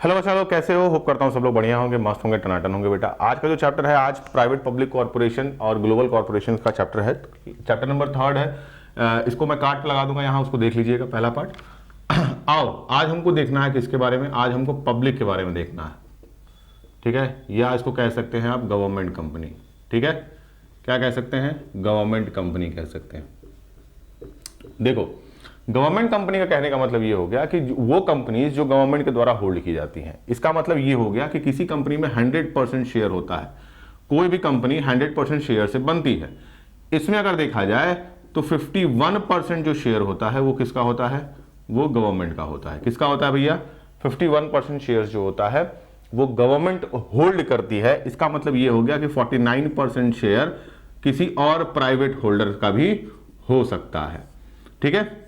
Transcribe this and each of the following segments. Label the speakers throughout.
Speaker 1: Hello बच्चा लोग, कैसे हो? होप करता हूँ सब लोग बढ़िया होंगे, मस्त होंगे, टनाटन होंगे। बेटा आज का जो चैप्टर है, आज प्राइवेट पब्लिक कॉर्पोरेशन और ग्लोबल कॉर्पोरेशन का चैप्टर है। चैप्टर नंबर 3 है। इसको मैं काट लगा दूंगा यहाँ, उसको देख लीजिएगा पहला पार्ट। आओ आज हमको देखना है किसके बारे में, आज हमको पब्लिक के बारे में देखना है। ठीक है, या इसको कह सकते हैं आप गवर्नमेंट कंपनी। ठीक है, क्या कह सकते हैं? गवर्नमेंट कंपनी कह सकते हैं। देखो, गवर्नमेंट कंपनी का कहने का मतलब ये हो गया कि वो कंपनीज जो गवर्नमेंट के द्वारा होल्ड की जाती हैं। इसका मतलब ये हो गया कि किसी कंपनी में 100% शेयर होता है। कोई भी कंपनी 100% शेयर से बनती है। इसमें अगर देखा जाए तो 51% जो शेयर होता है वो किसका होता है? वो गवर्नमेंट का होता है। किसका होता है भैया? 51% शेयर जो होता है वो गवर्नमेंट होल्ड करती है। इसका मतलब ये हो गया कि 49% शेयर किसी और प्राइवेट होल्डर का भी हो सकता है। ठीक है,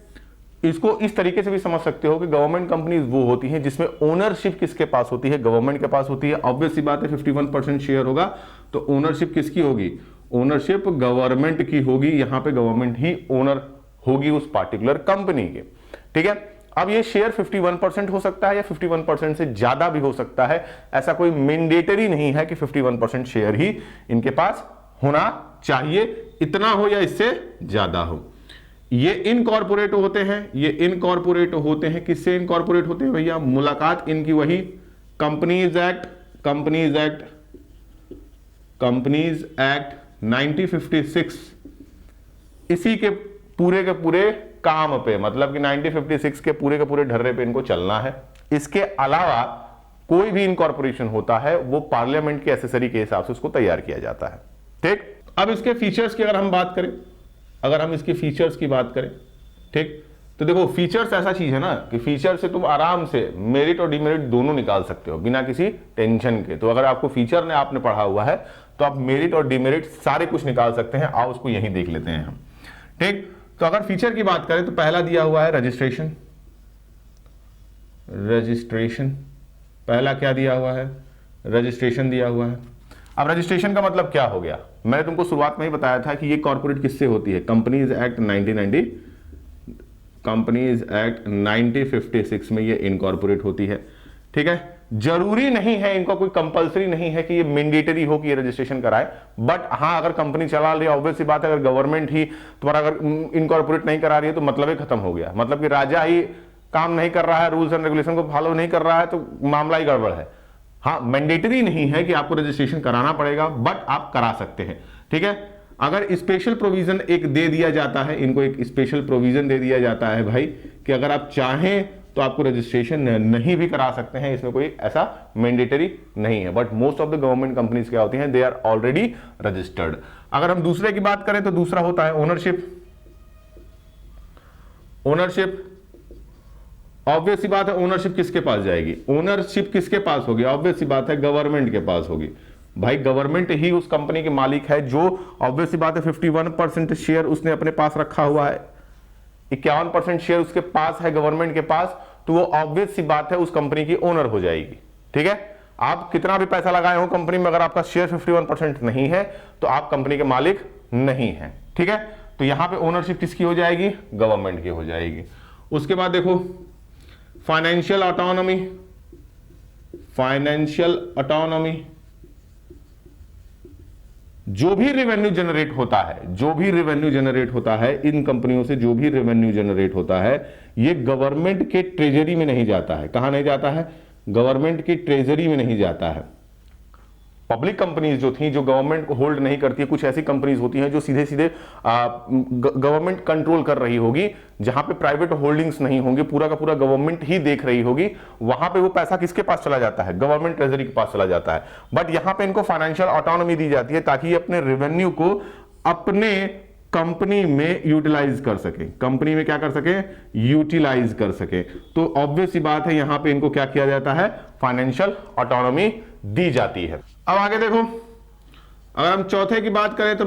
Speaker 1: इसको इस तरीके से भी समझ सकते हो कि गवर्नमेंट कंपनीज वो होती हैं जिसमें ओनरशिप किसके पास होती है? गवर्नमेंट के पास होती है। ऑब्वियस सी बात है, 51% शेयर होगा तो ओनरशिप किसकी होगी? ओनरशिप गवर्नमेंट की होगी। यहां पे गवर्नमेंट ही ओनर होगी उस पार्टिकुलर कंपनी के। ठीक है, अब ये शेयर 51% हो सकता है या 51% से ज्यादा भी हो सकता है। ऐसा कोई मैंडेटरी नहीं है कि 51% शेयर ही इनके पास होना चाहिए, इतना हो या इससे ज्यादा हो। ये इनकॉर्पोरेट होते हैं, ये इनकॉर्पोरेट होते हैं। किससे इनकॉर्पोरेट होते हैं भैया? मुलाकात इनकी वही कंपनीज एक्ट 1956 इसी के पूरे काम पे, मतलब कि 1956 के पूरे ढर्रे पे इनको चलना है। इसके अलावा कोई भी इनकॉर्पोरेशन होता है वो पार्लियामेंट के एसेसरी के हिसाब से उसको तैयार किया जाता है। ठीक, अब इसके फीचर्स की अगर हम बात करें, अगर हम इसके फीचर्स की बात करें, ठीक, तो देखो फीचर्स ऐसा चीज है ना कि फीचर से तुम आराम से मेरिट और डिमेरिट दोनों निकाल सकते हो बिना किसी टेंशन के। तो अगर आपको फीचर ने आपने पढ़ा हुआ है तो आप मेरिट और डिमेरिट सारे कुछ निकाल सकते हैं। आओ उसको यहीं देख लेते हैं हम। ठीक, तो अगर फीचर की बात करें तो पहला दिया हुआ है रजिस्ट्रेशन। पहला क्या दिया हुआ है? रजिस्ट्रेशन दिया हुआ है। अब रजिस्ट्रेशन का मतलब क्या हो गया? मैंने तुमको शुरुआत में ही बताया था कि ये कॉर्पोरेट किससे होती है? कंपनीज एक्ट 1956 में ये इनकॉर्पोरेट होती है। ठीक है, जरूरी नहीं है, इनका कोई कंपलसरी नहीं है कि ये मैंडेटरी हो कि ये रजिस्ट्रेशन कराए। बट हाँ, अगर कंपनी चला रही है, ऑब्वियस सी बात है, अगर गवर्नमेंट ही तुम्हारा अगर इनकॉर्पोरेट नहीं करा रही है तो मतलब ही खत्म हो गया। मतलब कि राजा ही काम नहीं कर रहा है, रूल्स एंड रेगुलेशन को फॉलो नहीं कर रहा है तो मामला ही गड़बड़ है। हाँ, मैंडेटरी नहीं है कि आपको रजिस्ट्रेशन कराना पड़ेगा, बट आप करा सकते हैं। ठीक है, अगर स्पेशल प्रोविजन एक दे दिया जाता है, इनको एक स्पेशल प्रोविजन दे दिया जाता है भाई कि अगर आप चाहें तो आपको रजिस्ट्रेशन नहीं भी करा सकते हैं। इसमें कोई ऐसा मैंडेटरी नहीं है। But most of the government companies क्या होती हैं? They are already registered. अगर हम दूसरे की बात करें तो दूसरा होता है ओनरशिप। ऑब्वियस सी बात है, ओनरशिप किसके पास जाएगी? ओनरशिप किसके पास होगी? ऑब्वियस सी बात है, गवर्नमेंट के पास होगी। भाई गवर्नमेंट ही उस कंपनी के मालिक है। जो ऑब्वियस सी बात है 51% शेयर उसने अपने पास रखा हुआ है, 51% शेयर उसके पास है गवर्नमेंट के पास, तो वो ऑब्वियस सी बात है उस कंपनी की ओनर हो जाएगी। ठीक है, आप कितना भी पैसा लगाए हो कंपनी में, अगर आपका शेयर 51% नहीं है तो आप कंपनी के मालिक नहीं है। ठीक है, तो यहां पे ओनरशिप किसकी हो जाएगी? गवर्नमेंट की हो जाएगी। उसके बाद देखो फाइनेंशियल ऑटोनॉमी। जो भी रेवेन्यू जनरेट होता है इन कंपनियों से, जो भी रेवेन्यू जनरेट होता है ये गवर्नमेंट के ट्रेजरी में नहीं जाता है। कहां नहीं जाता है? गवर्नमेंट की ट्रेजरी में नहीं जाता है। पब्लिक कंपनीज जो थी, जो गवर्नमेंट को होल्ड नहीं करती है, कुछ ऐसी कंपनीज होती हैं जो सीधे सीधे गवर्नमेंट कंट्रोल कर रही होगी, जहां पे प्राइवेट होल्डिंग्स नहीं होंगे, पूरा का पूरा गवर्नमेंट ही देख रही होगी। वहां पे वो पैसा किसके पास चला जाता है? गवर्नमेंट ट्रेजरी के पास चला जाता है। बट यहां पे इनको फाइनेंशियल ऑटोनॉमी दी जाती है ताकि ये अपने रेवेन्यू को अपने कंपनी में यूटिलाइज कर सके। कंपनी में क्या कर सके? यूटिलाइज कर सके। तो ऑब्वियस सी बात है, यहां पे इनको क्या किया जाता है? फाइनेंशियल ऑटोनॉमी दी जाती है। अब आगे देखो, अगर हम चौथे की बात करें तो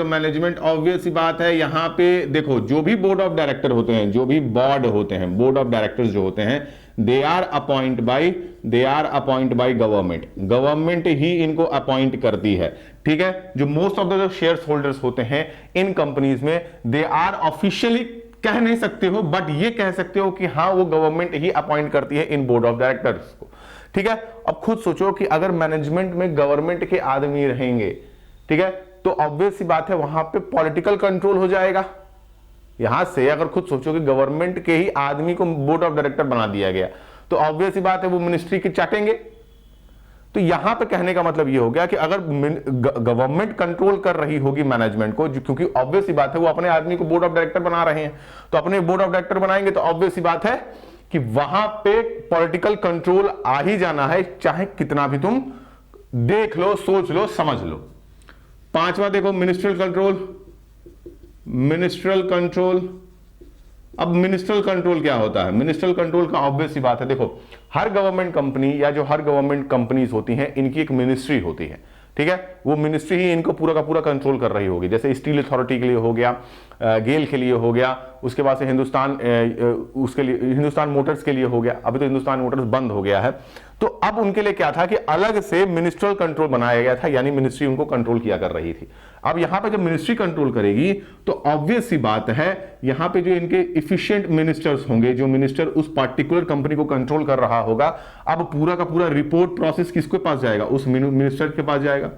Speaker 1: मैनेजमेंट। ऑब्वियस सी बात है, यहां पे देखो जो भी बोर्ड ऑफ डायरेक्टर होते हैं, जो भी बोर्ड होते हैं, बोर्ड ऑफ डायरेक्टर्स जो होते हैं, they are appoint by government ही इनको अपॉइंट करती है। ठीक है, जो most of the shareholders होते हैं इन कंपनीज में, दे आर ऑफिशियली कह नहीं सकते हो, बट ये कह सकते हो कि हाँ वो गवर्नमेंट ही अपॉइंट करती है इन बोर्ड ऑफ डायरेक्टर्स को। ठीक है, अब खुद सोचो कि अगर मैनेजमेंट में गवर्नमेंट के आदमी रहेंगे, ठीक है, तो ऑब्वियस सी बात है वहां पे पॉलिटिकल कंट्रोल हो जाएगा। यहां से अगर खुद सोचो कि गवर्नमेंट के ही आदमी को बोर्ड ऑफ डायरेक्टर बना दिया गया, तो ऑब्वियस सी बात है वो मिनिस्ट्री की चाटेंगे। तो यहां पे कहने का मतलब ये हो गया कि अगर गवर्नमेंट कंट्रोल कर रही होगी मैनेजमेंट को, क्योंकि ऑब्वियस सी बात है वो अपने आदमी को बोर्ड ऑफ डायरेक्टर बना रहे हैं, तो अपने बोर्ड ऑफ डायरेक्टर बनाएंगे तो ऑब्वियस सी बात है कि वहां पे पॉलिटिकल कंट्रोल आ ही जाना है, चाहे कितना भी तुम देख लो, सोच लो, समझ लो। पांचवा देखो मिनिस्ट्रियल कंट्रोल। मिनिस्ट्रियल कंट्रोल, अब मिनिस्ट्रियल कंट्रोल क्या होता है? मिनिस्ट्रियल कंट्रोल का ऑब्वियस सी बात है, देखो हर गवर्नमेंट कंपनी या जो हर गवर्नमेंट कंपनीज होती हैं इनकी एक मिनिस्ट्री होती है, ठीक है, वो मिनिस्ट्री ही इनको पूरा का पूरा कंट्रोल कर रही होगी। जैसे स्टील अथॉरिटी के लिए हो गया, गेल के लिए हो गया, उसके बाद से उसके लिए हिंदुस्तान मोटर्स के लिए हो गया। अभी तो हिंदुस्तान मोटर्स बंद हो गया है, तो अब उनके लिए क्या था कि अलग से मिनिस्ट्रियल कंट्रोल बनाया गया था, यानी मिनिस्ट्री उनको कंट्रोल किया कर रही थी। अब यहां पे जब मिनिस्ट्री कंट्रोल करेगी तो ऑब्वियस सी बात है यहां पे जो इनके इफिशिएंट मिनिस्टर्स होंगे, जो मिनिस्टर उस पार्टिकुलर कंपनी को कंट्रोल कर रहा होगा, अब पूरा का पूरा रिपोर्ट प्रोसेस किसके पास जाएगा? उस मिनिस्टर के पास जाएगा।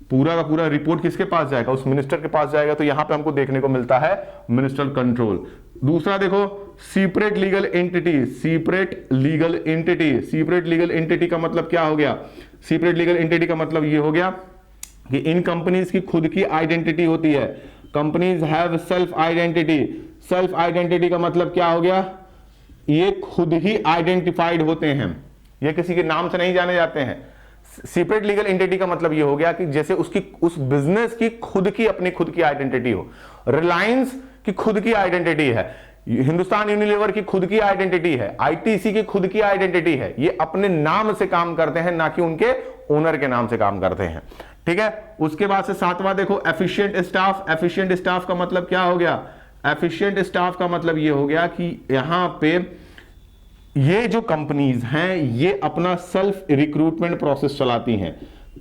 Speaker 1: पूरा का पूरा रिपोर्ट किसके पास जाएगा? उस मिनिस्टर के पास जाएगा। तो यहां पे हमको देखने को मिलता है मिनिस्ट्रियल कंट्रोल। दूसरा देखो separate legal entity. Separate legal entity, separate legal entity का मतलब क्या हो गया? सीपरेट लीगल एंटिटी का मतलब ये हो गया कि इन कंपनीज की खुद की आइडेंटिटी होती है। Companies have self identity. Self identity का मतलब क्या हो गया? ये खुद ही आइडेंटिफाइड होते हैं, ये किसी के नाम से नहीं जाने जाते हैं। सेपरेट लीगल एंटिटी का मतलब ये हो गया कि जैसे उसकी उस बिजनेस की खुद की अपनी खुद की आइडेंटिटी हो। रिलायंस की खुद की आइडेंटिटी है, हिंदुस्तान यूनिलीवर की खुद की आइडेंटिटी है, आईटीसी की खुद की आइडेंटिटी है। ये अपने नाम से काम करते हैं, ना कि उनके ओनर के नाम से काम करते हैं, ठीक है। उसके बाद से सातवां देखो एफिशिएंट स्टाफ। एफिशिएंट स्टाफ का मतलब क्या हो गया? एफिशिएंट स्टाफ का मतलब ये हो गया कि यहां पे ये जो कंपनीज हैं ये अपना सेल्फ रिक्रूटमेंट प्रोसेस चलाती हैं।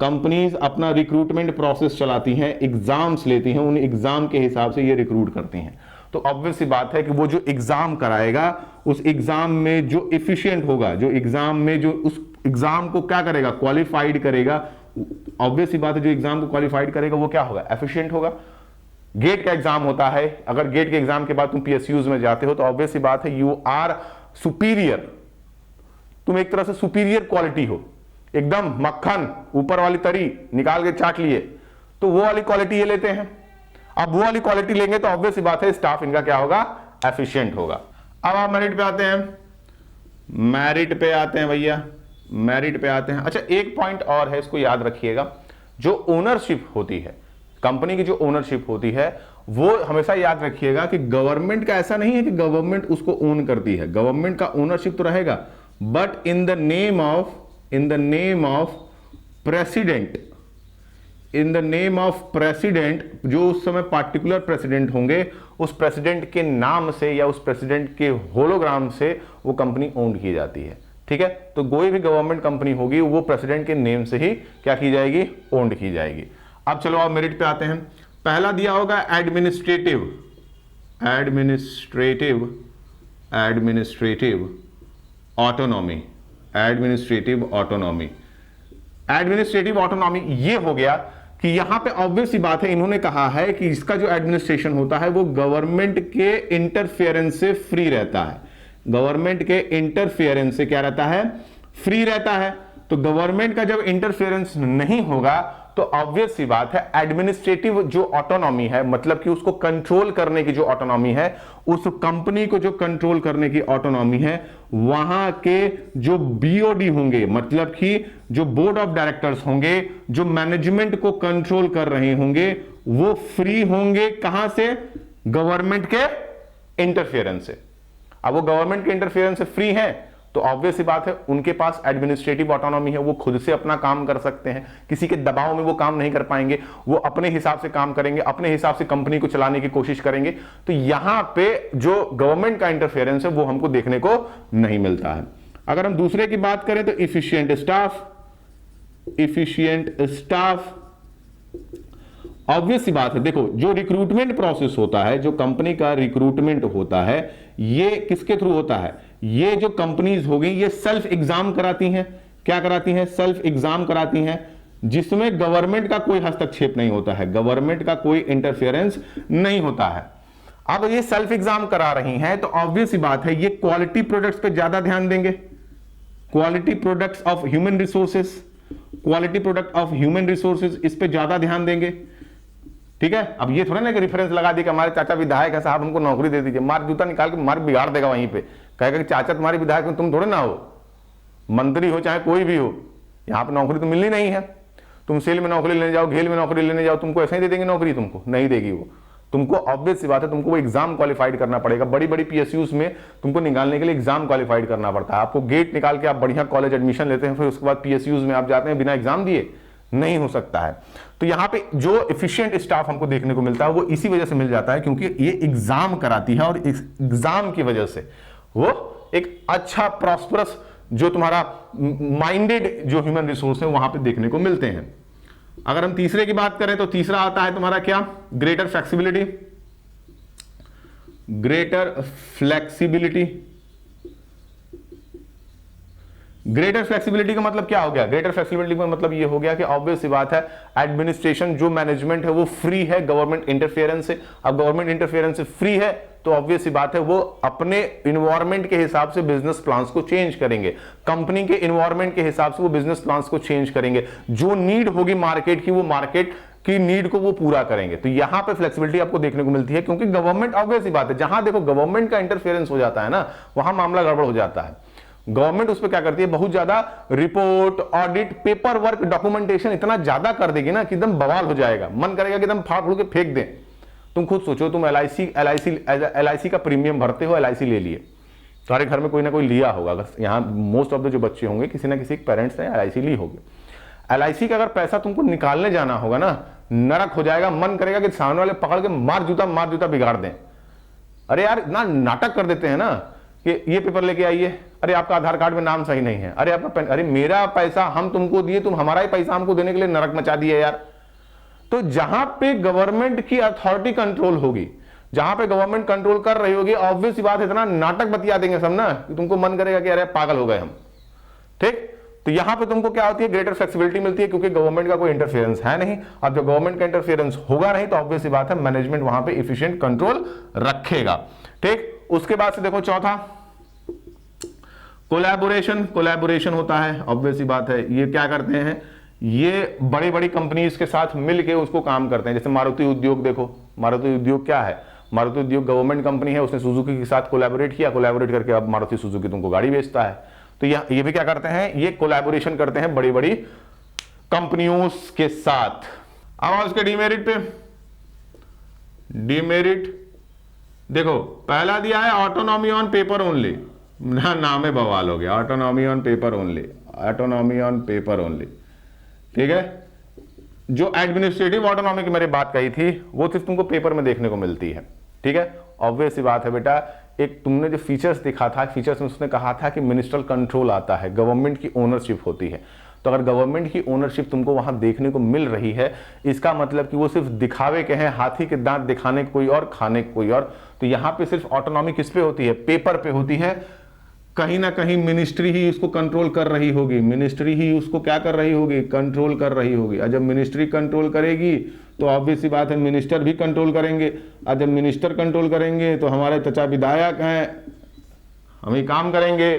Speaker 1: कंपनीज अपना रिक्रूटमेंट प्रोसेस चलाती हैं, एग्जाम्स लेती हैं, उन एग्जाम के हिसाब से ये रिक्रूट करती हैं। तो ऑब्वियस सी बात है कि वो जो एग्जाम कराएगा, उस एग्जाम में जो एफिशिएंट होगा, जो एग्जाम में जो उस एग्जाम को क्या करेगा? क्वालिफाइड करेगा। ऑब्वियस सी बात है जो एग्जाम को क्वालिफाइड करेगा वो क्या होगा? एफिशिएंट होगा। गेट का एग्जाम होता है, अगर गेट के एग्जाम के बाद तुम पीएसयूज में जाते हो तो ऑब्वियस सी बात है यू आर सुपीरियर, तुम एक तरह से सुपीरियर क्वालिटी हो, एकदम मक्खन, ऊपर वाली तरी निकाल के चाट लिए, तो वो वाली क्वालिटी ये लेते हैं। अब वो वाली क्वालिटी लेंगे तो ऑब्वियस सी बात है स्टाफ इनका क्या होगा? एफिशिएंट होगा। अब आप मेरिट पे आते हैं, मेरिट पे आते हैं भैया, मेरिट पे आते हैं। अच्छा एक पॉइंट और है, इसको याद रखिएगा, जो ओनरशिप होती है कंपनी की, जो ओनरशिप होती है वो हमेशा याद रखिएगा कि गवर्नमेंट का ऐसा नहीं है कि गवर्नमेंट उसको ओन करती है। गवर्नमेंट का ओनरशिप तो रहेगा, but in the name of president, in the name of president, जो उस समय पार्टिकुलर प्रेसिडेंट होंगे, उस प्रेसिडेंट के नाम से या उस प्रेसिडेंट के होलोग्राम से वो कंपनी ओन की जाती है, ठीक है। तो कोई भी गवर्नमेंट कंपनी होगी वो प्रेसिडेंट के नेम से ही क्या की जाएगी? ओन्ड की जाएगी। अब चलो आप मेरिट पे आते हैं। पहला दिया होगा administrative, administrative, administrative autonomy, administrative autonomy. Administrative autonomy ये हो गया कि यहां पे ऑब्वियस सी बात है, इन्होंने कहा है कि इसका जो एडमिनिस्ट्रेशन होता है वो गवर्नमेंट के इंटरफेरेंस से फ्री रहता है। गवर्नमेंट के इंटरफेरेंस से क्या रहता है? फ्री रहता है। तो गवर्नमेंट का जब इंटरफेरेंस नहीं होगा तो ऑब्वियस सी बात है एडमिनिस्ट्रेटिव जो ऑटोनॉमी है, मतलब कि उसको कंट्रोल करने की जो ऑटोनॉमी है, उस कंपनी को जो कंट्रोल करने की ऑटोनॉमी है, वहां के जो बीओडी होंगे, मतलब कि जो बोर्ड ऑफ डायरेक्टर्स होंगे, जो मैनेजमेंट को कंट्रोल कर रहे होंगे, वो फ्री होंगे कहां से? गवर्नमेंट के इंटरफेरेंस से। अब वो गवर्नमेंट के इंटरफेरेंस से फ्री हैं तो ऑब्वियस सी बात है उनके पास एडमिनिस्ट्रेटिव ऑटोनॉमी है, वो खुद से अपना काम कर सकते हैं, किसी के दबाव में वो काम नहीं कर पाएंगे, वो अपने हिसाब से काम करेंगे, अपने हिसाब से कंपनी को चलाने की कोशिश करेंगे। तो यहां पे जो गवर्नमेंट का इंटरफेरेंस है वो हमको देखने को नहीं मिलता है। अगर हम दूसरे की बात करें तो efficient staff, efficient staff obvious सी बात है, देखो जो रिक्रूटमेंट प्रोसेस होता है, जो कंपनी का रिक्रूटमेंट होता है, ये किसके थ्रू होता है? ये जो कंपनीज हो गई ये सेल्फ एग्जाम कराती हैं। क्या कराती हैं? सेल्फ एग्जाम कराती हैं, जिसमें गवर्नमेंट का कोई हस्तक्षेप नहीं होता है, गवर्नमेंट का कोई इंटरफेरेंस नहीं होता है। अब ये सेल्फ एग्जाम करा रही हैं तो ऑब्वियस सी बात है ये क्वालिटी प्रोडक्ट्स पे ज्यादा ध्यान देंगे, quality products of human resources, quality product of human resources, इस पे ज्यादा ध्यान देंगे। ठीक है, अब ये थोड़ा ना कि रेफरेंस लगा दी कि हमारे चाचा विधायक है साहब हमको नौकरी दे दीजिए, मार जूता निकाल के मार बिगाड़ देगा वहीं पे, कहेगा कि चाचा तुम्हारे विधायक में तुम थोड़े ना हो, मंत्री हो चाहे कोई भी हो, यहां पर नौकरी तो मिलनी नहीं है। तुम सेल में नौकरी लेने जाओ, घेल में नौकरी लेने जाओ, तुमको ऐसे ही दे देंगे नौकरी? तुमको नहीं देगी वो, तुमको ऑब्वियस सी बात है तुमको वो एग्जाम क्वालिफाइड करना पड़ेगा। बड़ी बड़ी पीएसयूज में तुमको निकालने के लिए एग्जाम क्वालिफाइड करना पड़ता है। आपको गेट निकाल के आप बढ़िया कॉलेज एडमिशन लेते हैं, फिर उसके बाद पीएसयूज में आप जाते हैं बिना एग्जाम दिए, नहीं हो सकता है। तो यहां पे जो एफिशिएंट स्टाफ हमको देखने को मिलता है वो इसी वजह से मिल जाता है क्योंकि ये एग्जाम कराती है और इस एग्जाम की वजह से वो एक अच्छा प्रॉस्परस जो तुम्हारा माइंडेड जो ह्यूमन रिसोर्स है वहां पे देखने को मिलते हैं। अगर हम तीसरे की बात करें तो तीसरा आता है तुम्हारा क्या? Greater flexibility. Greater flexibility, greater flexibility का मतलब क्या हो गया? ग्रेटर फ्लेक्सिबिलिटी का मतलब ये हो गया कि ऑब्वियस सी बात है एडमिनिस्ट्रेशन जो मैनेजमेंट है वो फ्री है गवर्नमेंट इंटरफेरेंस से। अब गवर्नमेंट इंटरफेरेंस से फ्री है तो ऑब्वियस सी बात है वो अपने इन्वायरमेंट के हिसाब से बिजनेस प्लान्स को चेंज करेंगे, कंपनी के इन्वायरमेंट के हिसाब से वो बिजनेस प्लान्स को चेंज करेंगे, जो नीड होगी मार्केट की वो मार्केट की नीड को वो पूरा करेंगे। तो यहां पे फ्लेक्सिबिलिटी आपको देखने को मिलती है क्योंकि गवर्नमेंट ऑब्वियस सी बात है जहां देखो गवर्नमेंट का इंटरफेरेंस हो जाता है ना वहां मामला गड़बड़ हो जाता है। गवर्नमेंट उस पर क्या करती है? बहुत ज्यादा report, audit, paper work, documentation इतना ज्यादा कर देगी ना कि एकदम बवाल हो जाएगा, मन करेगा कि एकदम फाड़ फूड़ के फेंक दें। तुम खुद सोचो, तुम एलआईसी का प्रीमियम भरते हो, एलआईसी ले लिए, तुम्हारे घर में कोई ना कोई लिया होगा, अगर यहाँ मोस्ट ऑफ द जो बच्चे होंगे किसी ना किसी पेरेंट्स ने एलआईसी ली होगी। एलआईसी का अगर पैसा तुमको निकालने जाना होगा ना नरक हो जाएगा, मन करेगा कि सामने वाले पकड़ के मार जूता बिगाड़ दें। अरे यार ना नाटक कर देते हैं ना कि ये पेपर लेके आइए, अरे आपका आधार कार्ड में नाम सही नहीं है, अरे आपका पेन, अरे मेरा पैसा हम तुमको दिए, तुम हमारा ही पैसा हमको देने के लिए नरक मचा दिए यार। तो जहां पे गवर्नमेंट की अथॉरिटी कंट्रोल होगी, जहां पे गवर्नमेंट कंट्रोल कर रही होगी, ऑब्वियस बात इतना नाटक बतिया देंगे सब ना कि तुमको मन करेगा कि अरे पागल हो गए हम। ठीक, तो यहां पे तुमको क्या होती है? ग्रेटर फ्लेक्सिबिलिटी मिलती है क्योंकि गवर्नमेंट का कोई इंटरफेरेंस है नहीं। अब जब गवर्नमेंट का इंटरफेरेंस होगा नहीं तो ऑब्वियस बात है मैनेजमेंट वहां पे एफिशिएंट कंट्रोल रखेगा। ठीक, उसके बाद से देखो चौथा कोलैबोरेशन। कोलैबोरेशन होता है, ऑब्वियस सी बात है ये क्या करते हैं? ये बड़ी बड़ी कंपनीज के साथ मिलके उसको काम करते हैं। जैसे मारुति उद्योग देखो, मारुति उद्योग क्या है? मारुति उद्योग गवर्नमेंट कंपनी है, उसने सुजुकी के साथ कोलैबोरेट किया, कोलैबोरेट करके अब मारुति सुजुकी तुमको गाड़ी बेचता है। तो ये भी क्या करते हैं? ये कोलैबोरेशन करते हैं बड़ी बड़ी कंपनियों के साथ। अब उसके डिमेरिट पे, डिमेरिट देखो पहला दिया है ऑटोनॉमी ऑन पेपर ओनली, नाम है बवाल हो गया, autonomy on paper only, autonomy on paper only. ठीक है, जो एडमिनिस्ट्रेटिव ऑटोनॉमी की मैंने बात कही थी वो सिर्फ तुमको पेपर में देखने को मिलती है। ठीक है, ऑब्वियस सी बात है बेटा, एक तुमने जो फीचर्स दिखा था, फीचर्स में उसने कहा था कि मिनिस्ट्रियल कंट्रोल आता है, गवर्नमेंट की ओनरशिप होती है। तो अगर गवर्नमेंट की ओनरशिप तुमको वहां देखने को मिल रही है, इसका मतलब कि वो सिर्फ दिखावे के हैं, हाथी के दांत दिखाने कोई और, खाने कोई और। तो यहां पे सिर्फ ऑटोनॉमी किस पे होती है? पेपर पे होती है। कहीं ना कहीं मिनिस्ट्री ही उसको कंट्रोल कर रही होगी, मिनिस्ट्री ही उसको क्या कर रही होगी? कंट्रोल कर रही होगी। और जब मिनिस्ट्री कंट्रोल करेगी तो ऑब्वियस सी बात है मिनिस्टर भी कंट्रोल करेंगे, और जब मिनिस्टर कंट्रोल करेंगे तो हमारे चचा विधायक हैं, हम ही काम करेंगे,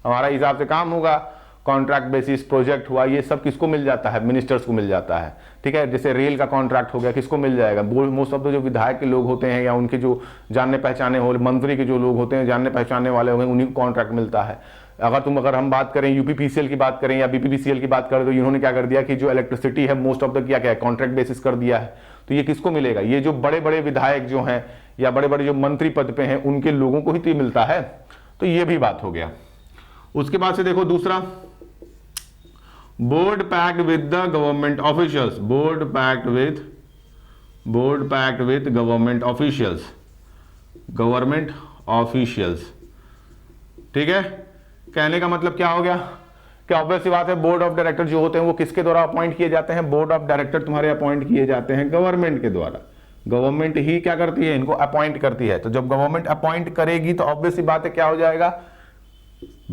Speaker 1: हमारा हिसाब से काम होगा। कॉन्ट्रैक्ट बेसिस प्रोजेक्ट हुआ, ये सब किसको मिल जाता है? मिनिस्टर्स को मिल जाता है। ठीक है, जैसे रेल का कॉन्ट्रैक्ट हो गया, किसको मिल जाएगा? मोस्ट ऑफ द जो विधायक के लोग होते हैं या उनके जो जानने पहचाने हो, मंत्री के जो लोग होते हैं जानने पहचाने वाले होंगे, उन्हीं को कॉन्ट्रैक्ट मिलता है। अगर हम बात करें यूपीपीसीएल की बात करें या बीपीपीसीएल की बात करें तो इन्होंने क्या कर दिया कि जो इलेक्ट्रिसिटी है मोस्ट ऑफ द क्या है? कॉन्ट्रैक्ट बेसिस कर दिया है। तो ये किसको मिलेगा? ये जो बड़े बड़े विधायक जो हैं या बड़े बड़े जो मंत्री पद पे हैं उनके लोगों को ही तो मिलता है। तो ये भी बात हो गया। उसके बाद से देखो दूसरा, board packed with the government officials, board packed with government officials, government officials. ठीक है, कहने का मतलब क्या हो गया कि ऑब्वियस सी बात है बोर्ड ऑफ डायरेक्टर जो होते हैं वो किसके द्वारा अपॉइंट किए जाते हैं, बोर्ड ऑफ डायरेक्टर तुम्हारे अपॉइंट किए जाते हैं गवर्नमेंट के द्वारा। गवर्नमेंट ही क्या करती है, इनको अपॉइंट करती है। तो जब गवर्नमेंट अपॉइंट करेगी तो ऑब्वियस सी बात है क्या हो जाएगा,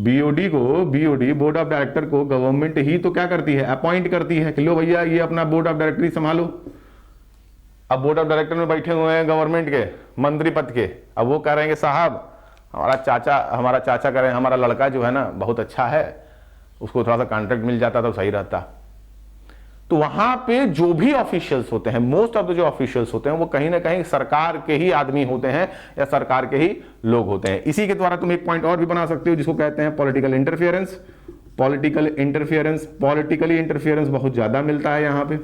Speaker 1: बीओडी को, बीओडी बोर्ड ऑफ डायरेक्टर को गवर्नमेंट ही तो क्या करती है, अपॉइंट करती है कि लो भैया ये अपना बोर्ड ऑफ डायरेक्टर ही संभालो। अब बोर्ड ऑफ डायरेक्टर में बैठे हुए हैं गवर्नमेंट के मंत्री पद के, अब वो कह रहे हैं कि साहब हमारा चाचा कह रहे हैं हमारा लड़का जो है ना बहुत अच्छा है, उसको थोड़ा सा कॉन्ट्रैक्ट मिल जाता तो सही रहता। तो वहां पे जो भी ऑफिशियल्स होते हैं, मोस्ट ऑफ द जो ऑफिशियल्स होते हैं वो कहीं ना कहीं सरकार के ही आदमी होते हैं या सरकार के ही लोग होते हैं। इसी के द्वारा तुम एक पॉइंट और भी बना सकते हो जिसको कहते हैं पॉलिटिकल इंटरफियरेंस। पॉलिटिकली इंटरफियरेंस बहुत ज्यादा मिलता है यहां पे,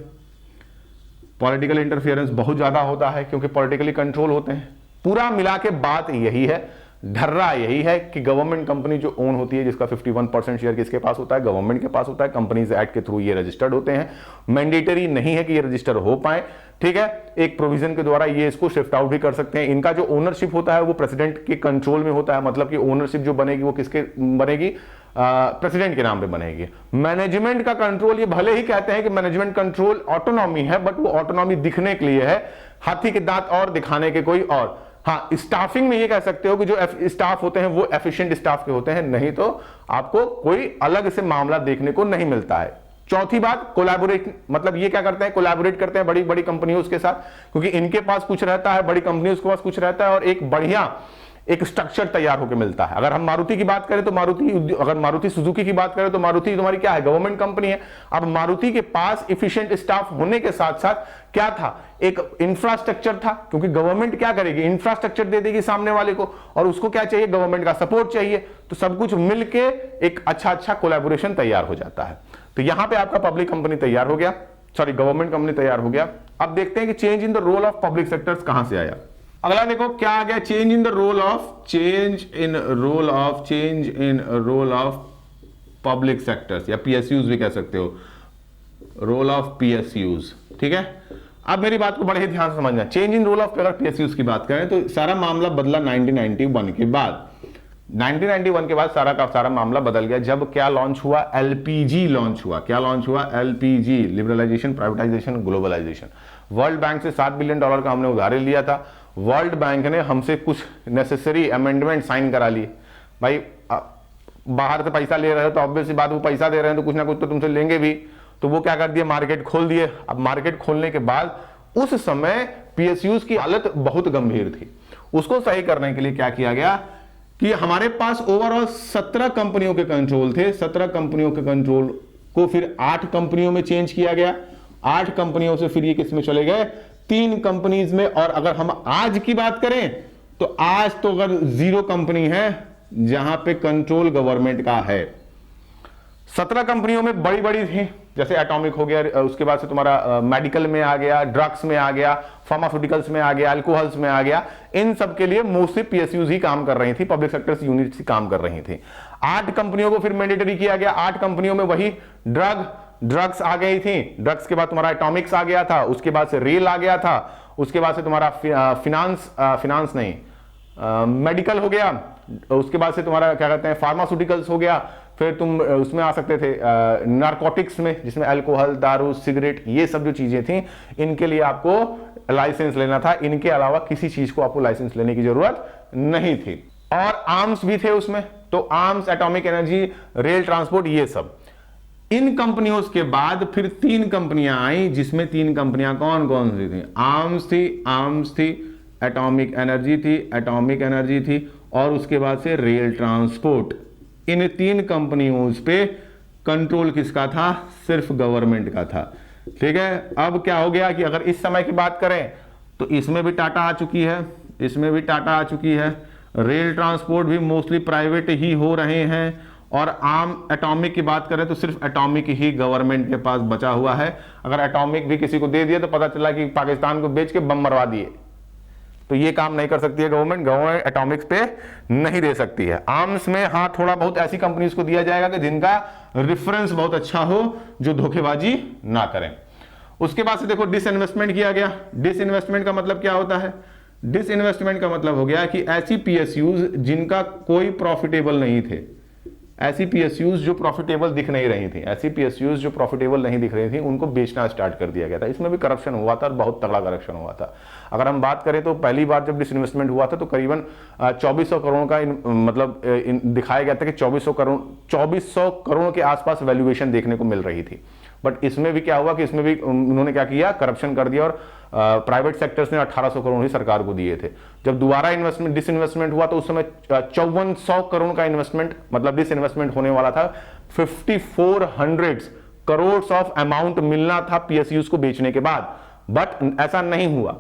Speaker 1: पॉलिटिकल इंटरफियरेंस बहुत ज्यादा होता है क्योंकि पॉलिटिकली कंट्रोल होते हैं। पूरा मिला के बात यही है, ढर्रा यही है कि गवर्नमेंट कंपनी जो ओन होती है जिसका 51% शेयर किसके पास होता है, गवर्नमेंट के पास होता है। कंपनीज एक्ट के थ्रू ये रजिस्टर्ड होते हैं, मैंडेटरी नहीं है कि ये रजिस्टर हो पाए, ठीक है। एक प्रोविजन के द्वारा ये इसको शिफ्ट आउट भी कर सकते हैं। इनका जो ओनरशिप होता है वो प्रेसिडेंट के कंट्रोल में होता है, मतलब कि ओनरशिप जो बनेगी वो किसके बनेगी, प्रेसिडेंट के नाम पे बनेगी। मैनेजमेंट का कंट्रोल, ये भले ही कहते हैं कि मैनेजमेंट कंट्रोल ऑटोनॉमी है, बट वो ऑटोनॉमी दिखने के लिए है, हाथी के दांत और दिखाने के कोई और। हाँ, स्टाफिंग में ये कह सकते हो कि जो स्टाफ होते हैं वो एफिशिएंट स्टाफ के होते हैं, नहीं तो आपको कोई अलग से मामला देखने को नहीं मिलता है। चौथी बात, कोलैबोरेट, मतलब ये क्या करते हैं, कोलैबोरेट करते हैं बड़ी बड़ी कंपनियों के साथ, क्योंकि इनके पास कुछ रहता है, बड़ी कंपनियों के पास कुछ रहता है और एक बढ़िया एक स्ट्रक्चर तैयार होकर मिलता है। अगर हम मारुति की बात करें तो अगर मारुति सुजुकी की बात करें तो मारुति तुम्हारी क्या है, गवर्नमेंट कंपनी है। अब मारुति के पास एफिशिएंट स्टाफ होने के साथ साथ क्या था, एक इंफ्रास्ट्रक्चर था, क्योंकि गवर्नमेंट क्या करेगी, इंफ्रास्ट्रक्चर दे देगी सामने वाले को, और उसको क्या चाहिए, गवर्नमेंट का सपोर्ट चाहिए। तो सब कुछ मिलके एक अच्छा कोलैबोरेशन तैयार हो जाता है। तो यहां पे आपका पब्लिक कंपनी तैयार हो गया, सॉरी गवर्नमेंट कंपनी तैयार हो गया। अब देखते हैं कि change in the role of public sectors कहां से आया। अगला देखो क्या आ गया, change in role of public sectors या पीएसयूज भी कह सकते हो, रोल ऑफ पीएसयूज, ठीक है। अब मेरी बात को बड़े ही ध्यान से समझना, चेंज इन रोल ऑफ, अगर पीएसयूज की बात करें तो सारा मामला बदला 1991 के बाद। 1991 के बाद सारा का सारा मामला बदल गया जब क्या लॉन्च हुआ, एलपीजी लॉन्च हुआ। क्या लॉन्च हुआ, LPG, liberalisation, privatisation, globalisation. World bank से $7 बिलियन का हमने उधार लिया था। वर्ल्ड बैंक ने हमसे कुछ नेसेसरी अमेंडमेंट साइन करा लिए। भाई बाहर से पैसा ले रहे हो तो ऑब्वियस सी बात, वो पैसा दे रहे हैं तो कुछ ना कुछ तो तुमसे लेंगे भी। तो वो क्या कर दिए, मार्केट खोल दिए। अब मार्केट खोलने के बाद उस समय पीएसयूज की हालत बहुत गंभीर थी। उसको सही करने के लिए क्या किया गया कि हमारे पास ओवरऑल 17 कंपनियों के कंट्रोल थे। 17 कंपनियों के कंट्रोल को फिर 8 कंपनियों में चेंज किया गया। 8 कंपनियों से फिर ये किस में चले गए, 3 कंपनीज में। और अगर हम आज की बात करें तो आज तो अगर 0 कंपनी है जहां पे कंट्रोल गवर्नमेंट का है। 17 कंपनियों में बड़ी बड़ी थी, जैसे एटॉमिक हो गया, उसके बाद से तुम्हारा मेडिकल में आ गया, ड्रग्स में आ गया, फार्मास्यूटिकल्स में आ गया, अल्कोहल्स में आ गया। इन सब के लिए मोस्टली पीएसयूज ही काम कर रही थी, पब्लिक सेक्टर यूनिट्स ही काम कर रही थी। 8 कंपनियों को फिर मैंडेटरी किया गया। 8 कंपनियों में वही ड्रग्स आ गई थी। ड्रग्स के बाद तुम्हारा एटॉमिक्स आ गया था, उसके बाद से रेल आ गया था, उसके बाद से तुम्हारा फिनांस नहीं, मेडिकल हो गया, उसके बाद से तुम्हारा क्या कहते हैं फार्मास्यूटिकल्स हो गया। फिर तुम उसमें आ सकते थे नारकोटिक्स में, जिसमें अल्कोहल, दारू, सिगरेट, ये सब जो चीजें थी, इनके लिए आपको लाइसेंस लेना था। इनके अलावा किसी चीज को आपको लाइसेंस लेने की जरूरत नहीं थी। और आर्म्स भी थे उसमें, तो arms, atomic energy, rail transport, ये सब। इन कंपनियों के बाद फिर 3 कंपनियां आई, जिसमें 3 कंपनियां कौन कौन सी थी, आर्म्स थी, एटॉमिक एनर्जी थी, और उसके बाद से रेल ट्रांसपोर्ट। इन 3 कंपनियों पे कंट्रोल किसका था, सिर्फ गवर्नमेंट का था, ठीक है। अब क्या हो गया कि अगर इस समय की बात करें तो इसमें भी टाटा आ चुकी है, रेल ट्रांसपोर्ट भी मोस्टली प्राइवेट ही हो रहे हैं, और एटॉमिक की बात करें तो सिर्फ एटॉमिक ही गवर्नमेंट के पास बचा हुआ है। अगर एटॉमिक भी किसी को दे दिया तो पता चला कि पाकिस्तान को बेच के बम मरवा दिए, तो ये काम नहीं कर सकती है गवर्नमेंट एटॉमिक्स पे नहीं दे सकती है। आर्म्स में हाँ थोड़ा बहुत ऐसी कंपनीज को दिया जाएगा कि जिनका रेफरेंस बहुत अच्छा हो, जो धोखेबाजी ना करें। उसके बाद से देखो डिसइन्वेस्टमेंट किया गया। डिसइन्वेस्टमेंट का मतलब क्या होता है, डिसइन्वेस्टमेंट का मतलब हो गया कि ऐसी पीएसयूज जिनका कोई प्रॉफिटेबल नहीं थे, ऐसी पीएसयूज जो प्रॉफिटेबल दिख नहीं रही थी, ऐसी पीएसयूज जो प्रॉफिटेबल नहीं दिख रही थी, उनको बेचना स्टार्ट कर दिया गया था। इसमें भी करप्शन हुआ था और बहुत तगड़ा करप्शन हुआ था। अगर हम बात करें तो पहली बार जब डिसइन्वेस्टमेंट हुआ था तो करीबन 2400 करोड़ का मतलब दिखाया गया था कि 2400 करोड़ के आसपास वैल्यूएशन देखने को मिल रही थी। बट इसमें भी क्या हुआ कि इसमें भी उन्होंने क्या किया, करप्शन कर दिया और प्राइवेट सेक्टर्स ने 1800 करोड़ ही सरकार को दिए थे। जब दोबारा डिसइन्वेस्टमेंट हुआ तो उस समय 5400 करोड़ का इन्वेस्टमेंट मतलब डिसइन्वेस्टमेंट होने वाला था। 5400 करोड़ ऑफ अमाउंट मिलना था पीएसयूज को बेचने के बाद, बट ऐसा नहीं हुआ।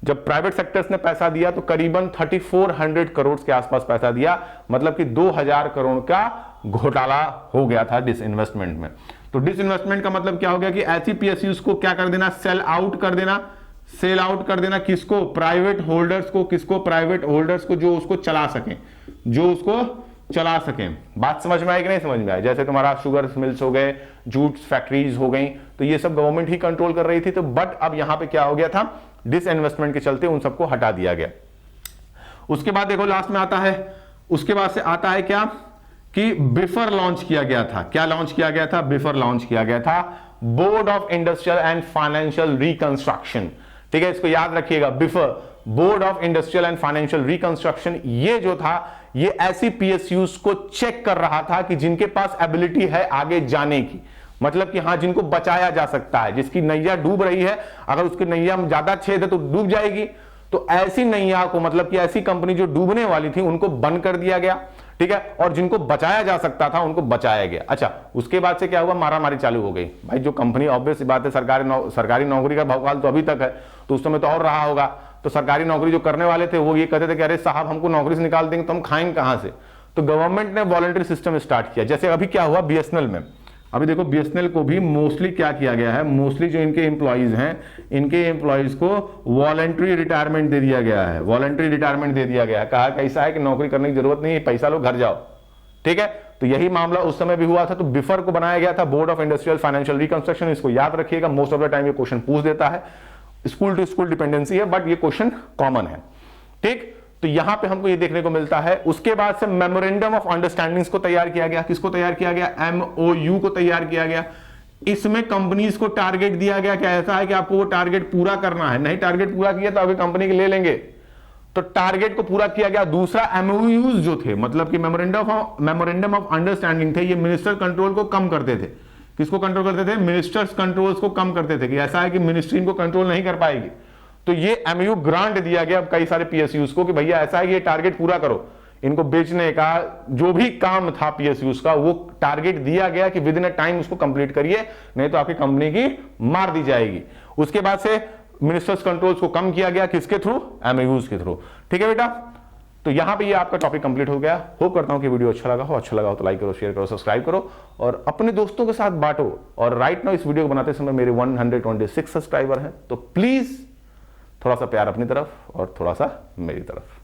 Speaker 1: जब प्राइवेट सेक्टर्स ने पैसा दिया तो करीबन 3400 करोड़ के आसपास पैसा दिया, मतलब कि 2000 करोड़ का घोटाला हो गया था डिसइन्वेस्टमेंट में। तो डिसइन्वेस्टमेंट का मतलब क्या हो गया कि ऐसी पीएसयूज को क्या कर देना, सेल आउट कर देना। सेल आउट कर देना किसको, प्राइवेट होल्डर्स को। किसको, प्राइवेट होल्डर्स को, जो उसको चला सकें, जो उसको चला सकें। बात समझ में आई कि नहीं समझ में आई? जैसे तुम्हारा शुगर मिल्स हो गए, जूट फैक्ट्रीज हो गई, तो ये सब गवर्नमेंट ही कंट्रोल कर रही थी। तो बट अब यहां पे क्या हो गया था, डिसइन्वेस्टमेंट के चलते उन सबको हटा दिया गया। उसके बाद देखो लास्ट में आता है, उसके बाद से आता है क्या कि बिफर लॉन्च किया गया था। क्या लॉन्च किया गया था? बिफर लॉन्च किया गया था, board of industrial and financial reconstruction. ठीक है, इसको याद रखिएगा, BIFR, board of industrial and financial reconstruction. ये जो था ये ऐसी पीएसयूज को चेक कर रहा था कि जिनके पास एबिलिटी है आगे जाने की, मतलब कि हां जिनको बचाया जा सकता है, जिसकी नैया डूब रही है, अगर उसकी नैया में ज्यादा छेद है तो डूब जाएगी। तो ऐसी नैया को, मतलब कि ऐसी कंपनी जो डूबने वाली थी उनको बंद कर दिया गया। ठीक है, और जिनको बचाया जा सकता था उनको बचाया गया। अच्छा, उसके बाद से क्या हुआ, मारामारी चालू हो गई। भाई जो कंपनी, ऑब्वियस बात है, सरकारी नौकरी का भौकाल तो अभी तक है, तो उस समय तो और रहा होगा। तो सरकारी नौकरी जो करने वाले थे वो ये कहते थे कि अरे साहब हमको नौकरी से निकाल देंगे तो हम खाएंगे कहां से। तो गवर्नमेंट ने वॉलंटरी सिस्टम स्टार्ट किया। जैसे अभी क्या हुआ बीएसएनएल में, अभी देखो बीएसएनएल को भी मोस्टली क्या किया गया है, मोस्टली जो इनके एम्प्लॉइज हैं, इनके एम्प्लॉइज को वॉलंटरी रिटायरमेंट दे दिया गया है। वॉलंटरी रिटायरमेंट दे दिया गया है। कहा कैसा है कि नौकरी करने की जरूरत नहीं है, पैसा लो घर जाओ। ठीक है, तो यही मामला उस समय भी हुआ था। तो बिफर को बनाया गया था, board of industrial financial reconstruction. इसको याद रखिएगा, मोस्ट ऑफ द टाइम ये क्वेश्चन पूछ देता है। स्कूल टू स्कूल डिपेंडेंसी है, बट ये क्वेश्चन कॉमन है। ठीक, तो यहां पे हमको ये देखने को मिलता है। उसके बाद से मेमोरेंडम ऑफ अंडरस्टैंडिंग्स को तैयार किया गया। किसको तैयार किया गया? एमओयू को तैयार किया गया। इसमें कंपनीज को टारगेट दिया गया कि ऐसा है कि आपको वो टारगेट पूरा करना है, नहीं टारगेट पूरा किया तो आगे कंपनी के ले लेंगे, तो टारगेट को पूरा किया गया। दूसरा एमओयूज जो थे, मतलब कि मेमोरेंडम ऑफ अंडरस्टैंडिंग थे, ये मिनिस्टर कंट्रोल को कम करते थे। किसको कंट्रोल करते थे? मिनिस्टर्स कंट्रोल्स को कम करते थे कि ऐसा है कि मिनिस्ट्री इनको कंट्रोल नहीं कर पाएगी। तो ये एमयू ग्रांट दिया गया कई सारे पीएसयूज को कि भैया ऐसा है कि ये टारगेट पूरा करो, इनको बेचने का जो भी काम था पीएसयूज का वो टारगेट दिया गया कि विद इन अ टाइम उसको कंप्लीट करिए, नहीं तो आपकी कंपनी की मार दी जाएगी। उसके बाद से मिनिस्टर्स कंट्रोल्स को कम किया गया, किसके थ्रू? एमयूज के थ्रू। ठीक है बेटा, तो यहां पे ये आपका टॉपिक कंप्लीट हो गया। होप करता हूं कि वीडियो अच्छा लगा हो तो लाइक करो, शेयर करो, सब्सक्राइब करो और अपने दोस्तों के साथ बांटो। और राइट नाउ इस वीडियो को बनाते समय मेरे 126 सब्सक्राइबर हैं, तो प्लीज थोड़ा सा प्यार अपनी तरफ और थोड़ा सा मेरी तरफ।